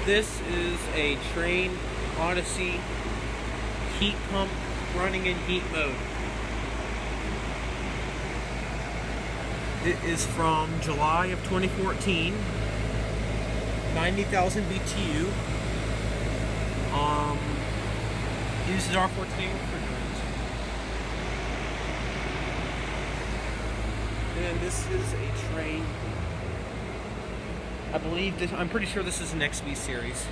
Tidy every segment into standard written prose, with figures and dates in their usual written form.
This is a Trane Odyssey heat pump running in heat mode. It is from July of 2014, 90,000 BTU. Uses R14 refrigerant. And this is a Trane. I believe this, I'm pretty sure this is an XB series.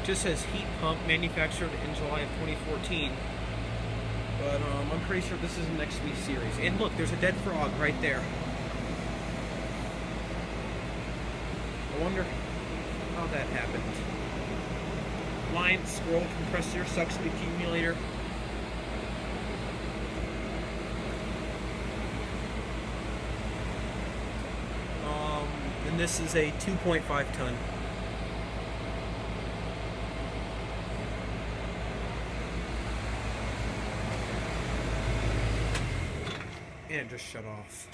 Just says heat pump manufactured in July of 2014. But I'm pretty sure this is an XB series. And look, there's a dead frog right there. I wonder how that happened. Line, scroll, compressor, suction accumulator. And this is a 2.5 ton. And it just shut off.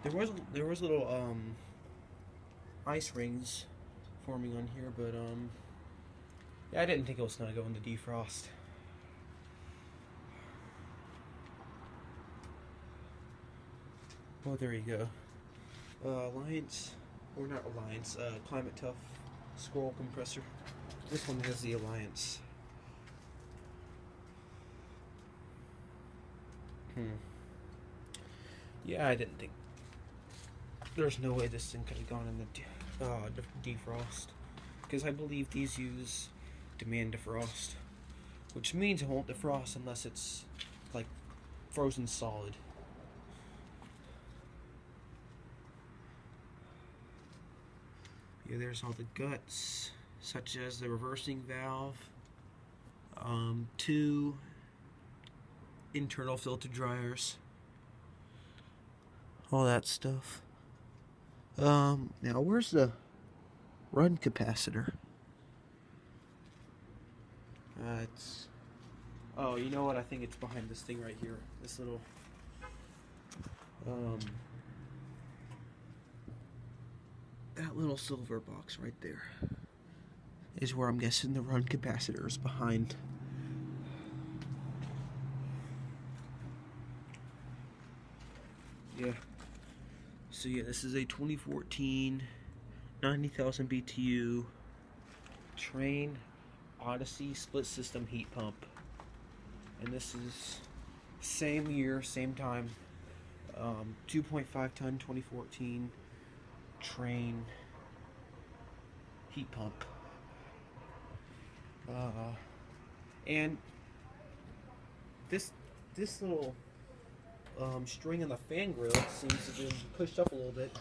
There was little ice rings forming on here, but yeah, I didn't think it was gonna go into defrost. Well, there you go. Alliance, or not Alliance, Climate Tough scroll compressor. This one has the Alliance. Yeah, I didn't think. There's no way this thing could have gone in the defrost, because I believe these use demand defrost, which means it won't defrost unless it's like frozen solid. Yeah, there's all the guts, such as the reversing valve, 2 internal filter dryers, all that stuff. Now where's the run capacitor? Oh, you know what? I think it's behind this thing right here. This little, that little silver box right there is where I'm guessing the run capacitor is behind. Yeah. So yeah, this is a 2014 90,000 BTU Trane Odyssey split system heat pump. And this is same year, same time, 2.5 ton 2014 Trane heat pump. And this little string on the fan grill seems to have been pushed up a little bit,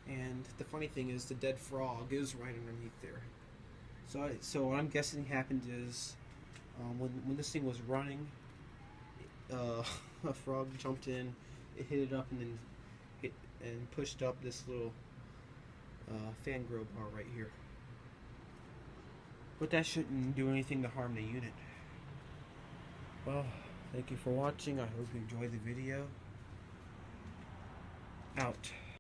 and the funny thing is the dead frog is right underneath there. So what I'm guessing happened is when this thing was running, a frog jumped in, it hit it up, and then hit and pushed up this little fan grill bar right here. But that shouldn't do anything to harm the unit. Well, thank you for watching. I hope you enjoyed the video. Out.